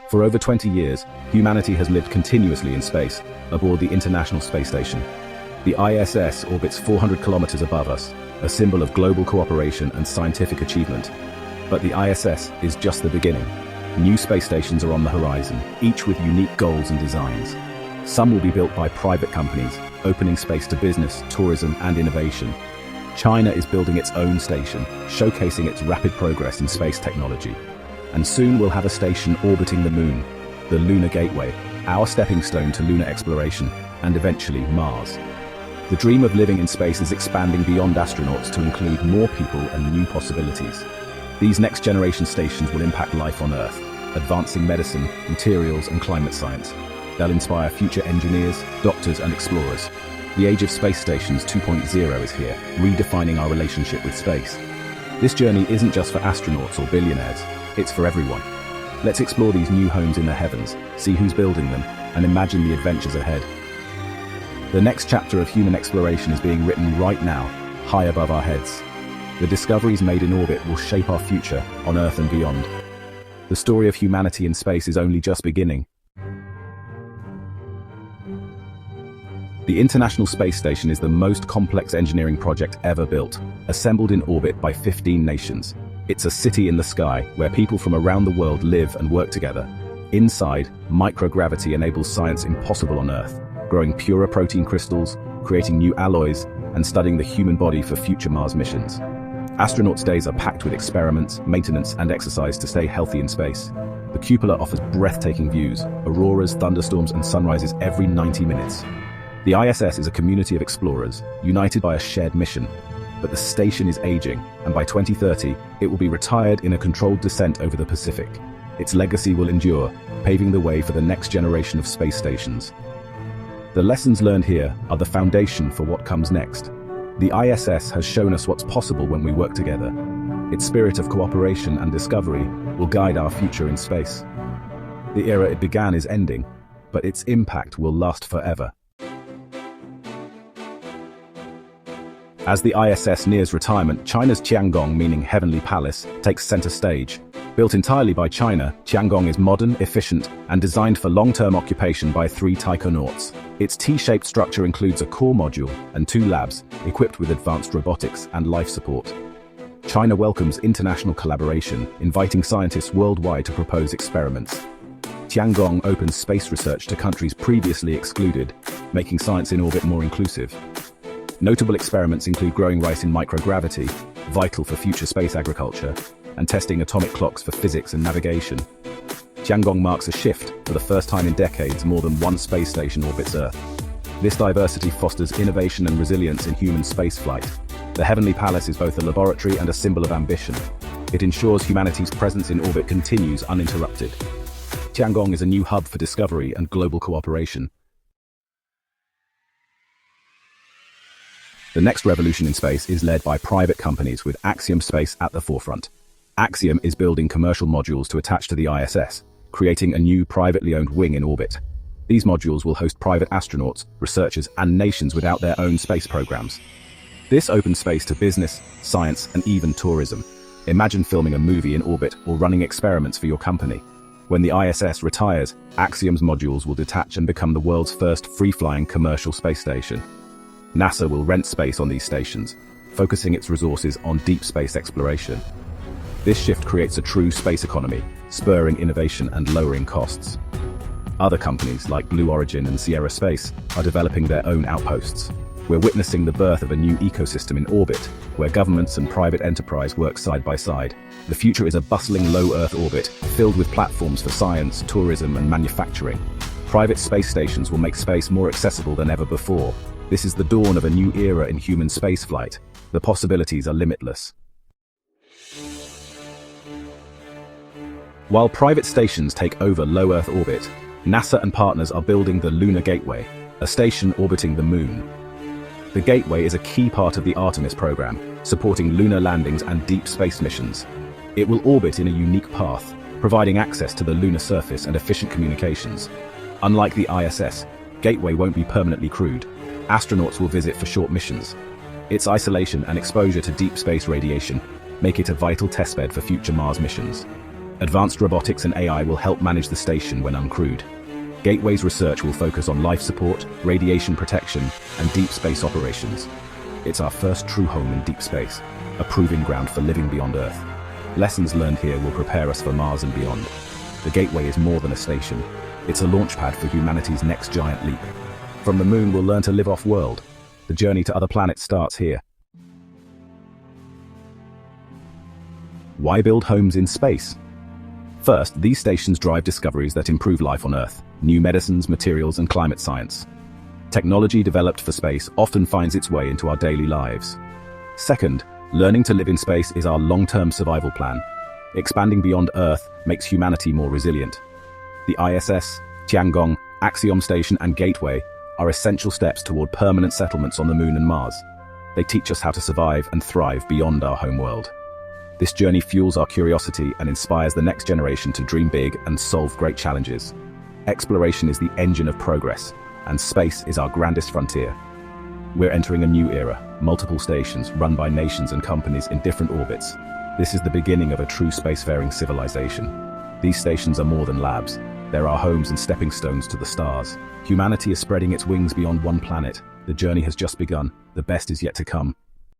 For over 20 years, humanity has lived continuously in space, aboard the International Space Station. The ISS orbits 400 kilometers above us, a symbol of global cooperation and scientific achievement. But the ISS is just the beginning. New space stations are on the horizon, each with unique goals and designs. Some will be built by private companies, opening space to business, tourism, and innovation. China is building its own station, showcasing its rapid progress in space technology. And soon we'll have a station orbiting the moon, the Lunar Gateway, our stepping stone to lunar exploration, and eventually Mars. The dream of living in space is expanding beyond astronauts to include more people and new possibilities. These next-generation stations will impact life on Earth, advancing medicine, materials, and climate science. They'll inspire future engineers, doctors, and explorers. The age of space stations 2.0 is here, redefining our relationship with space. This journey isn't just for astronauts or billionaires, it's for everyone. Let's explore these new homes in the heavens, see who's building them, and imagine the adventures ahead. The next chapter of human exploration is being written right now, high above our heads. The discoveries made in orbit will shape our future on Earth and beyond. The story of humanity in space is only just beginning. The International Space Station is the most complex engineering project ever built, assembled in orbit by 15 nations. It's a city in the sky where people from around the world live and work together. Inside, microgravity enables science impossible on Earth, growing purer protein crystals, creating new alloys, and studying the human body for future Mars missions. Astronauts' days are packed with experiments, maintenance, and exercise to stay healthy in space. The cupola offers breathtaking views, auroras, thunderstorms, and sunrises every 90 minutes. The ISS is a community of explorers, united by a shared mission. But the station is aging, and by 2030, it will be retired in a controlled descent over the Pacific. Its legacy will endure, paving the way for the next generation of space stations. The lessons learned here are the foundation for what comes next. The ISS has shown us what's possible when we work together. Its spirit of cooperation and discovery will guide our future in space. The era it began is ending, but its impact will last forever. As the ISS nears retirement, China's Tiangong, meaning Heavenly Palace, takes center stage. Built entirely by China, Tiangong is modern, efficient, and designed for long-term occupation by 3 taikonauts. Its T-shaped structure includes a core module and 2 labs, equipped with advanced robotics and life support. China welcomes international collaboration, inviting scientists worldwide to propose experiments. Tiangong opens space research to countries previously excluded, making science in orbit more inclusive. Notable experiments include growing rice in microgravity, vital for future space agriculture, and testing atomic clocks for physics and navigation. Tiangong marks a shift. For the first time in decades, more than one space station orbits Earth. This diversity fosters innovation and resilience in human spaceflight. The Heavenly Palace is both a laboratory and a symbol of ambition. It ensures humanity's presence in orbit continues uninterrupted. Tiangong is a new hub for discovery and global cooperation. The next revolution in space is led by private companies with Axiom Space at the forefront. Axiom is building commercial modules to attach to the ISS, creating a new privately owned wing in orbit. These modules will host private astronauts, researchers, and nations without their own space programs. This opens space to business, science, and even tourism. Imagine filming a movie in orbit or running experiments for your company. When the ISS retires, Axiom's modules will detach and become the world's first free-flying commercial space station. NASA will rent space on these stations, focusing its resources on deep space exploration. This shift creates a true space economy, spurring innovation and lowering costs. Other companies like Blue Origin and Sierra Space are developing their own outposts. We're witnessing the birth of a new ecosystem in orbit, where governments and private enterprise work side by side. The future is a bustling low Earth orbit, filled with platforms for science, tourism, and manufacturing. Private space stations will make space more accessible than ever before. This is the dawn of a new era in human spaceflight. The possibilities are limitless. While private stations take over low Earth orbit, NASA and partners are building the Lunar Gateway, a station orbiting the Moon. The Gateway is a key part of the Artemis program, supporting lunar landings and deep space missions. It will orbit in a unique path, providing access to the lunar surface and efficient communications. Unlike the ISS, Gateway won't be permanently crewed. Astronauts will visit for short missions. Its isolation and exposure to deep space radiation make it a vital testbed for future Mars missions. Advanced robotics and AI will help manage the station when uncrewed. Gateway's research will focus on life support, radiation protection, and deep space operations. It's our first true home in deep space, a proving ground for living beyond Earth. Lessons learned here will prepare us for Mars and beyond. The Gateway is more than a station. It's a launchpad for humanity's next giant leap. From the moon, we'll learn to live off-world. The journey to other planets starts here. Why build homes in space? First, these stations drive discoveries that improve life on Earth, new medicines, materials, and climate science. Technology developed for space often finds its way into our daily lives. Second, learning to live in space is our long-term survival plan. Expanding beyond Earth makes humanity more resilient. The ISS, Tiangong, Axiom Station, and Gateway are essential steps toward permanent settlements on the Moon and Mars. They teach us how to survive and thrive beyond our home world. This journey fuels our curiosity and inspires the next generation to dream big and solve great challenges. Exploration is the engine of progress, and space is our grandest frontier. We're entering a new era, multiple stations run by nations and companies in different orbits. This is the beginning of a true spacefaring civilization. These stations are more than labs. They're our homes and stepping stones to the stars. Humanity is spreading its wings beyond one planet. The journey has just begun. The best is yet to come.